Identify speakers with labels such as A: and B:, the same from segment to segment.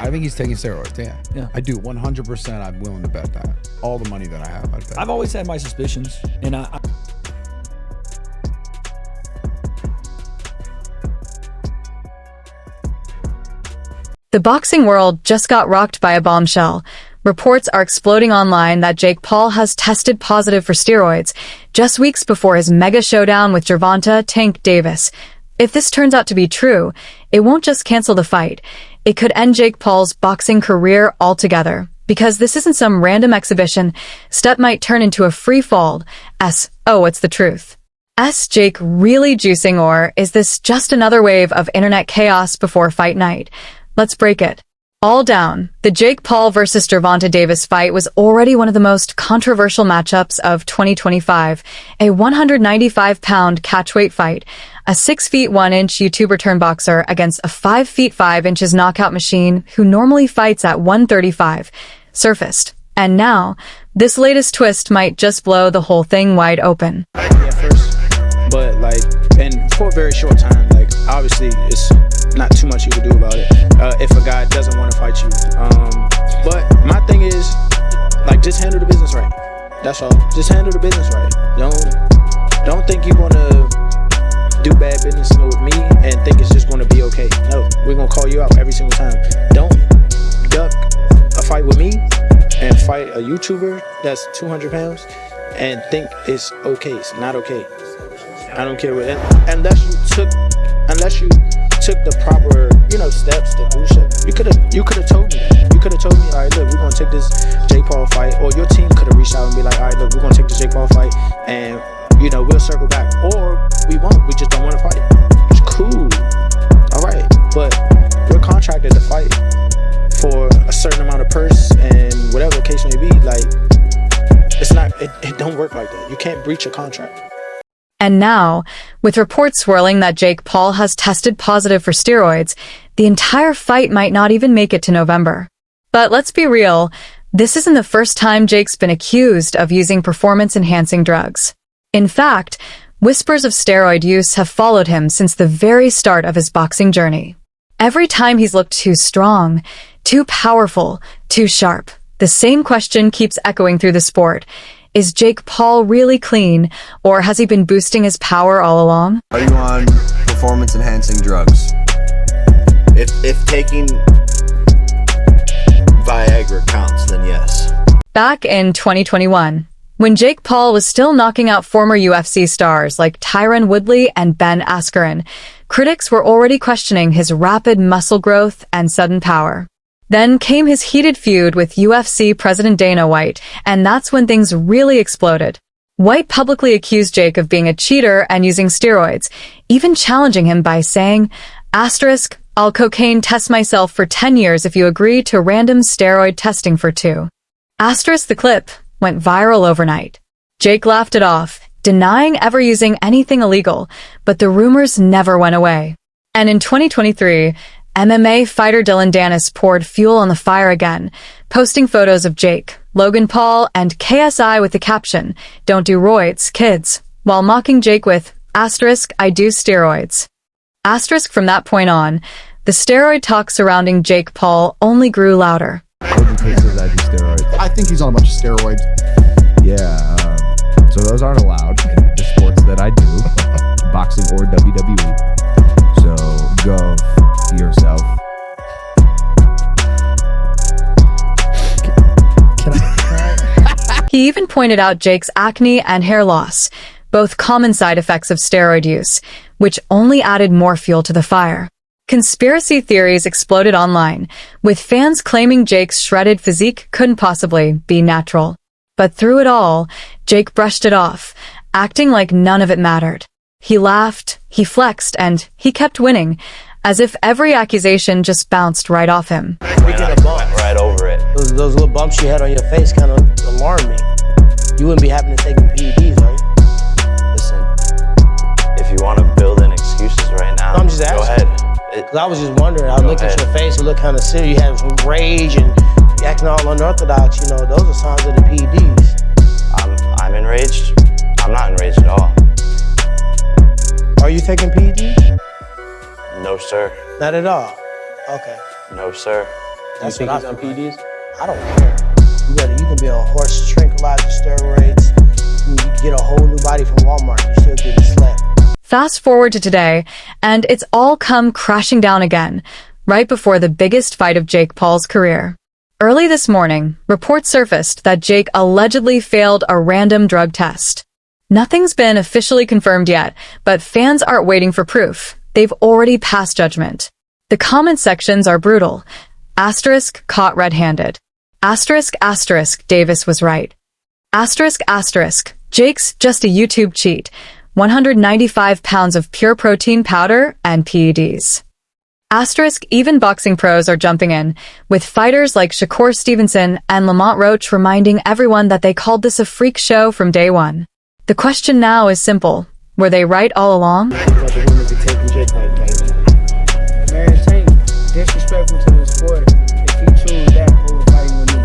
A: I think he's taking steroids. Yeah. I do 100%. I'm willing to bet that. All the money that I have, I'd bet.
B: I've always had my suspicions, and
C: The boxing world just got rocked by a bombshell. Reports are exploding online that Jake Paul has tested positive for steroids just weeks before his mega showdown with Javonta Davis. If this turns out to be true, it won't just cancel the fight. It could end Jake Paul's boxing career altogether. Because this isn't some random exhibition, step might turn into a free fall. Oh, it's the truth. Jake really juicing, or is this just another wave of internet chaos before fight night? Let's break it all down. The Jake Paul versus Javonta Davis fight was already one of the most controversial matchups of 2025, a 195-pound catchweight fight, a 6 feet 1 inch YouTuber turned boxer against a 5 feet 5 inches knockout machine who normally fights at 135, surfaced. And now, this latest twist might just blow the whole thing wide open.
D: At first, but and for a very short time, obviously it's not too much you can do about it if a guy doesn't want to fight you. But my thing is, just handle the business right. That's all. Just handle the business right. Don't think you're gonna do bad business with me and think it's just gonna be okay. No, we're gonna call you out every single time. Don't duck a fight with me and fight a YouTuber that's 200 pounds and think it's okay. It's not okay. I don't care what that, unless you took the proper, steps to do shit. You could have told me that. You could have told me, all right, look, we're gonna take this Jake Paul fight, or your team could have reached out and be like, all right, look, we're gonna take this Jake Paul fight, and we'll circle back, or we won't. We just don't want to fight. It's cool, all right, but we're contracted to fight for a certain amount of purse and whatever the case may be. It's not. It don't work like that. You can't breach a contract.
C: And now, with reports swirling that Jake Paul has tested positive for steroids, the entire fight might not even make it to November. But let's be real, this isn't the first time Jake's been accused of using performance-enhancing drugs. In fact, whispers of steroid use have followed him since the very start of his boxing journey. Every time he's looked too strong, too powerful, too sharp, the same question keeps echoing through the sport. Is Jake Paul really clean, or has he been boosting his power all along?
E: Are you on performance-enhancing drugs? If taking Viagra counts, then yes.
C: Back in 2021, when Jake Paul was still knocking out former UFC stars like Tyron Woodley and Ben Askren, critics were already questioning his rapid muscle growth and sudden power. Then came his heated feud with UFC President Dana White, and that's when things really exploded. White publicly accused Jake of being a cheater and using steroids, even challenging him by saying, I'll cocaine test myself for 10 years if you agree to random steroid testing for 2. The clip went viral overnight. Jake laughed it off, denying ever using anything illegal, but the rumors never went away. And in 2023, MMA fighter Dylan Dennis poured fuel on the fire again, posting photos of Jake, Logan Paul, and KSI with the caption, "Don't do roids, kids," while mocking Jake with, "I do steroids." From that point on, the steroid talk surrounding Jake Paul only grew louder.
F: I think he's on a bunch of steroids.
G: Yeah, so those aren't allowed in the sports that I do, boxing or WWE. So go yourself.
C: He even pointed out Jake's acne and hair loss, both common side effects of steroid use, which only added more fuel to the fire. Conspiracy theories exploded online, with fans claiming Jake's shredded physique couldn't possibly be natural. But through it all, Jake brushed it off, acting like none of it mattered. He laughed, he flexed, and he kept winning, as if every accusation just bounced right off him.
H: We get a bump.
I: Right over it.
H: Those little bumps you had on your face kind of alarmed me. You wouldn't be having to take PEDs, are you?
I: Listen, if you want to build in excuses right now,
H: I'm just asking.
I: Go ahead.
H: Because I was just wondering, I looked at your face, it looked kind of serious. You had some rage and you acting all unorthodox, those are signs of the PEDs.
I: I'm enraged. I'm not enraged at all.
H: Are you taking PEDs?
I: No, sir.
H: Not at all? Okay.
I: No, sir.
H: That's
I: think
H: what
I: he's on
H: feel like.
I: PEDs?
H: I don't care. You can be on horse tranquilizer steroids. You can get a whole new body from Walmart. You still getting slapped.
C: Fast forward to today, and it's all come crashing down again, right before the biggest fight of Jake Paul's career. Early this morning, reports surfaced that Jake allegedly failed a random drug test. Nothing's been officially confirmed yet, but fans aren't waiting for proof. They've already passed judgment. The comment sections are brutal. Asterisk, caught red-handed. Asterisk, Davis was right. Asterisk, Jake's just a YouTube cheat. 195 pounds of pure protein powder and PEDs. Asterisk, even boxing pros are jumping in, with fighters like Shakur, Stevenson, and Lamont Roach reminding everyone that they called this a freak show from day one. The question now is simple. Were they right all along?
J: Man, it's ain't disrespectful to the sport if he choose that over fighting with me.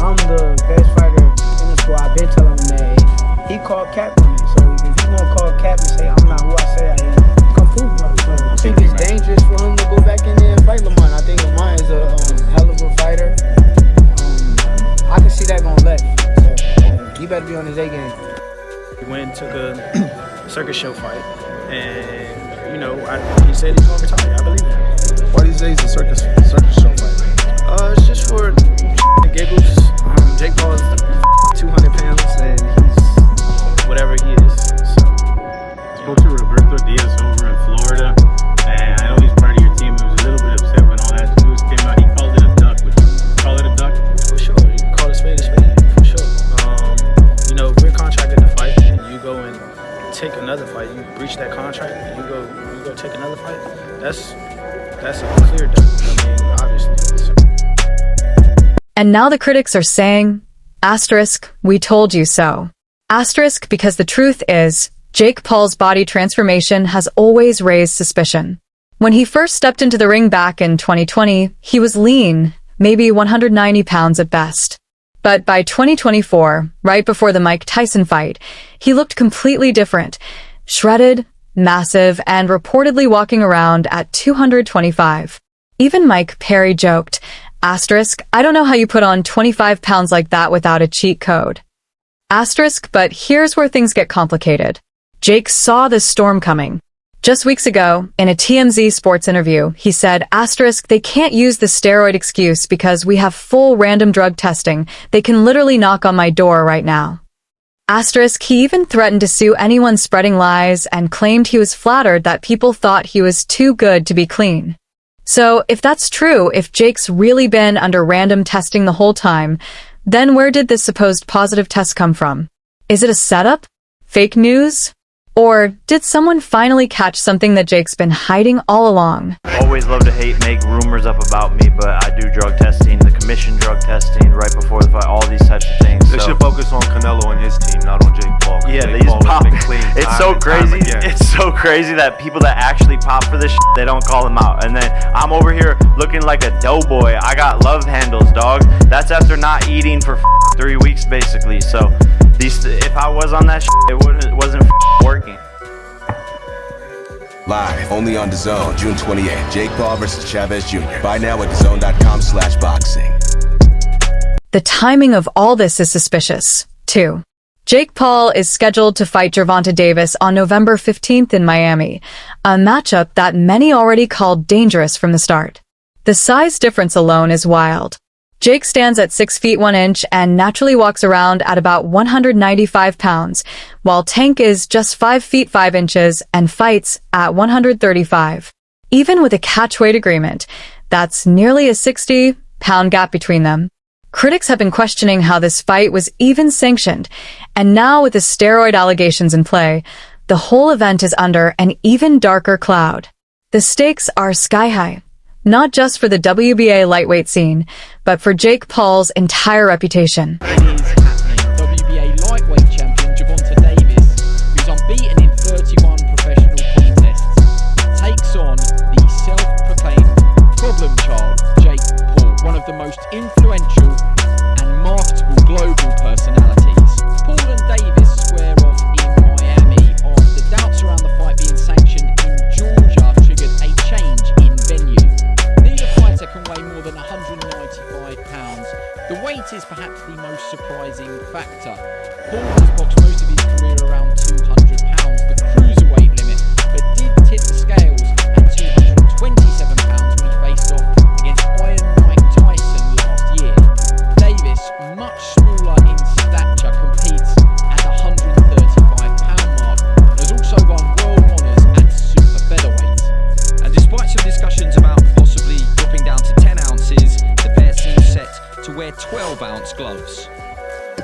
J: I'm the best fighter in the sport. I've been telling him that. He called cap on me, so if you gonna call cap and say I'm not who I say I am, come prove me. I think it's dangerous for him to go back in there and fight Lamont. I think Lamont is a hell of a fighter. I can see that going left. So he better be on his A game.
D: He went and took a circus show fight, and he said he's gonna retire. I believe it.
F: Why do you say he's a circus show fighter?
D: It's just for the giggles. Jake Paul is 200 pounds, and he's whatever he is. So.
K: Spoke to Roberto Diaz over in Florida, and I know he's part of your team. He was a little bit upset when all that news came out. He called it a duck. Would you call it a duck?
D: For sure. You can call it a spade, for sure. We're contracted to fight, and you go and take another fight. You breach that contract, and you go take another fight. That's a clear duck. Obviously. So.
C: And now the critics are saying, asterisk, we told you so. Asterisk, because the truth is, Jake Paul's body transformation has always raised suspicion. When he first stepped into the ring back in 2020, he was lean, maybe 190 pounds at best. But by 2024, right before the Mike Tyson fight, he looked completely different, shredded, massive, and reportedly walking around at 225. Even Mike Perry joked, asterisk, I don't know how you put on 25 pounds like that without a cheat code. Asterisk, but here's where things get complicated. Jake saw this storm coming. Just weeks ago, in a TMZ Sports interview, he said, asterisk, they can't use the steroid excuse because we have full random drug testing. They can literally knock on my door right now. Asterisk, he even threatened to sue anyone spreading lies and claimed he was flattered that people thought he was too good to be clean. So, if that's true, if Jake's really been under random testing the whole time, then where did this supposed positive test come from? Is it a setup? Fake news? Or did someone finally catch something that Jake's been hiding all along?
I: Always love to make rumors up about me, but I do drug testing, the commission drug testing right before the fight, all these types of things.
L: They should focus on Canelo and his team, not on Jake Paul.
I: Yeah,
L: Jake
I: these
L: Paul
I: pop.
L: Has been clean
I: It's so crazy. It's so crazy that people that actually pop for this they don't call them out. And then I'm over here looking like a doughboy. I got love handles, dog. That's after not eating for 3 weeks, basically. So if I was on that it wasn't working.
M: Live, only on DAZN, June 28th. Jake Paul versus Chavez Jr. Buy now at DAZN.com/boxing.
C: The timing of all this is suspicious, too. Jake Paul is scheduled to fight Javonta Davis on November 15th in Miami, a matchup that many already called dangerous from the start. The size difference alone is wild. Jake stands at 6 feet 1 inch and naturally walks around at about 195 pounds, while Tank is just 5 feet 5 inches and fights at 135. Even with a catch-weight agreement, that's nearly a 60-pound gap between them. Critics have been questioning how this fight was even sanctioned, and now with the steroid allegations in play, the whole event is under an even darker cloud. The stakes are sky-high. Not just for the WBA lightweight scene, but for Jake Paul's entire reputation.
B: It is happening. WBA lightweight champion Javonta Davis, who's unbeaten in 31 professional contests, takes on the self-proclaimed problem child, Jake Paul, one of the most influential and marketable global personalities. Paul and Davis square off in Miami after doubts around the fight being sanctioned in Georgia triggered a change in venue. Neither fighter can weigh more than than 195 pounds. The weight is perhaps the most surprising factor. Paul has boxed most of his career around 200 pounds, the cruiserweight limit, but did tip the scales at 227 pounds when he faced off against Iron Mike Tyson last year. Davis, much smaller in stature, competes at the 135 pound mark and has also won world honours at super featherweight.
N: And despite some discussions about possibly dropping down to 10 ounces, the pair seems set to wear 12-ounce gloves.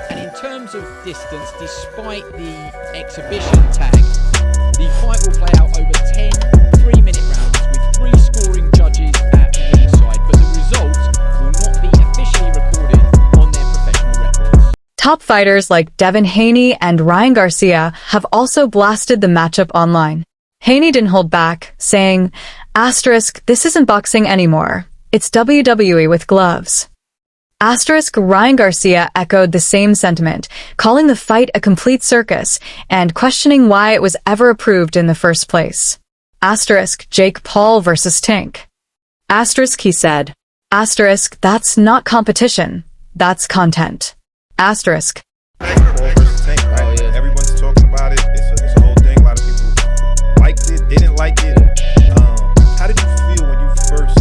B: And in terms of distance, despite the exhibition tag, the fight will play out over 10 3-minute rounds with 3 scoring judges at ringside, but the result will not be officially recorded on their professional records.
C: Top fighters like Devin Haney and Ryan Garcia have also blasted the matchup online. Haney didn't hold back, saying, "Asterisk, this isn't boxing anymore. It's WWE with gloves." Asterisk, Ryan Garcia echoed the same sentiment, calling the fight a complete circus and questioning why it was ever approved in the first place. Asterisk, Jake Paul versus Tank. Asterisk, he said. Asterisk, that's not competition. That's content. Asterisk.
O: Paul versus Tank, right? Everyone's talking about it. It's a whole thing. A lot of people liked it, didn't like it. How did you feel when you first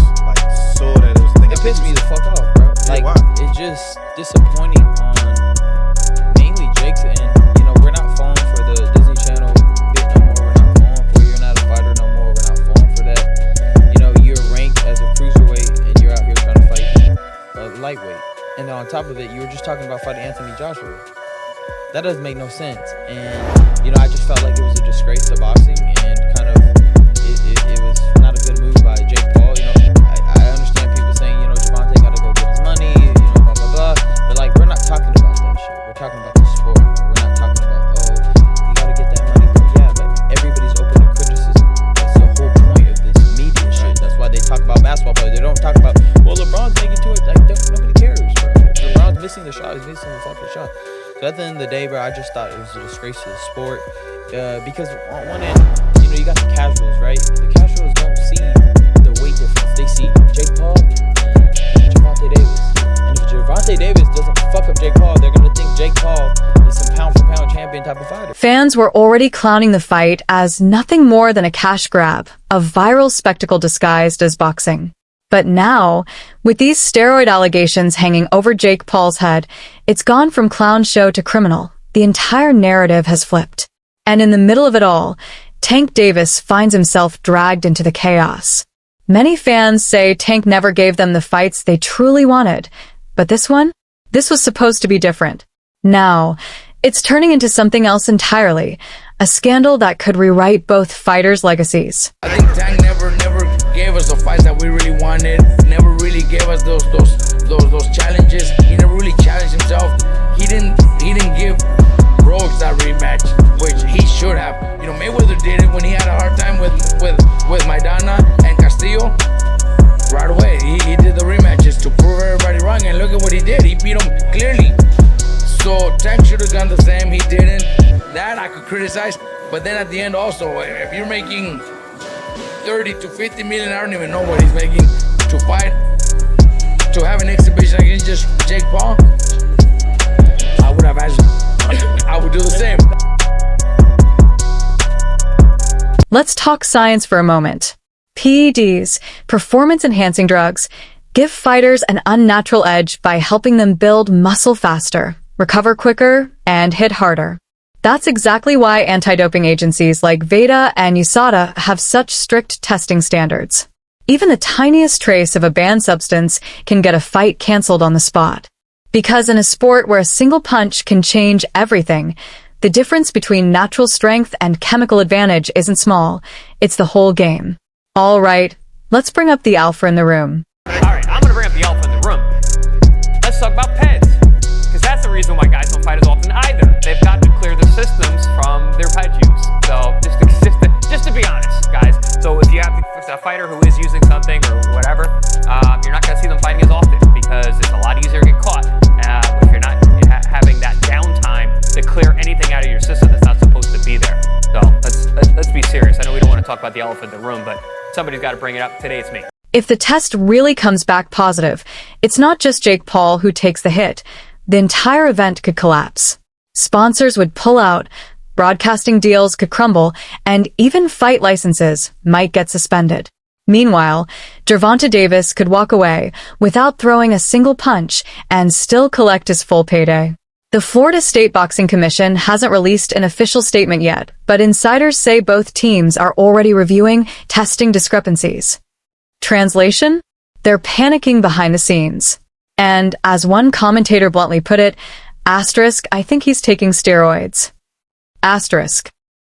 O: saw that it was a thing?
P: It pissed me the fuck off, bro. It's just disappointing on mainly Jake's end. You know, we're not falling for the Disney Channel bit no more. We're not falling for you're not a fighter no more. We're not falling for that. You know, you're ranked as a cruiserweight and you're out here trying to fight a lightweight. And on top of it, you were just talking about fighting Anthony Joshua. That doesn't make no sense. And, you know, I just felt like it was a disgrace to boxing and kind of it was not a good move by Jake Paul. You know, I understand people saying, you know, Javonta got to go get his money, you know, blah, blah, blah. But, we're not talking about that shit. We're talking about the sport. We're not talking about, you got to get that money. But yeah, but everybody's open to criticism. That's the whole point of this media shit. That's why they talk about basketball players. They don't talk about, well, LeBron's making to it. Nobody cares, bro. LeBron's missing the shot. He's missing the fucking shot. So at the end of the day, bro, I just thought it was a disgrace to the sport. Because on one end, you know, you got the casuals, right? The casuals don't see the weight difference. They see Jake Paul and Javonta Davis. And if Javonta Davis doesn't fuck up Jake Paul, they're going to think Jake Paul is some pound-for-pound champion type of fighter.
C: Fans were already clowning the fight as nothing more than a cash grab, a viral spectacle disguised as boxing. But now, with these steroid allegations hanging over Jake Paul's head, it's gone from clown show to criminal. The entire narrative has flipped. And in the middle of it all, Tank Davis finds himself dragged into the chaos. Many fans say Tank never gave them the fights they truly wanted. But this one? This was supposed to be different. Now, it's turning into something else entirely. A scandal that could rewrite both fighters' legacies.
Q: I think Tank never gave us the fights that we really wanted. Never really gave us those challenges. He never really challenged himself. He didn't give Roach that rematch, which he should have. You know, Mayweather did it when he had a hard time with Maidana and Castillo. Right away, he did the rematches to prove everybody wrong, and look at what he did. He beat him clearly. So Tank should have done the same. He didn't. That I could criticize, but then at the end also, if you're making 30 to 50 million, I don't even know what he's making to fight, to have an exhibition against just Jake Paul. I would have asked. I would do the same.
C: Let's talk science for a moment. PEDs, performance-enhancing drugs, give fighters an unnatural edge by helping them build muscle faster, recover quicker, and hit harder. That's exactly why anti-doping agencies like VEDA and USADA have such strict testing standards. Even the tiniest trace of a banned substance can get a fight canceled on the spot. Because in a sport where a single punch can change everything, the difference between natural strength and chemical advantage isn't small. It's the whole game. All right, let's bring up the alpha in the room.
R: All right, I'm going to bring up the alpha in the room. Let's talk about PEDs, because that's the reason why guys don't fight as often either. They've got to clear their systems from their PED use. So just to be honest, guys. So if you have a fighter who is using something or whatever, you're not going to see them fighting as often because it's a lot easier to get caught if you're not having that downtime to clear anything out of your system that's not supposed to be there. So let's be serious. I know we don't want to talk about the elephant in the room, but somebody's got to bring it up. Today it's me.
C: If the test really comes back positive, it's not just Jake Paul who takes the hit. The entire event could collapse. Sponsors would pull out, broadcasting deals could crumble, and even fight licenses might get suspended. Meanwhile, Javonta Davis could walk away without throwing a single punch and still collect his full payday. The Florida State Boxing Commission hasn't released an official statement yet, but insiders say both teams are already reviewing testing discrepancies. Translation? They're panicking behind the scenes. And, as one commentator bluntly put it, *, I think he's taking steroids. *.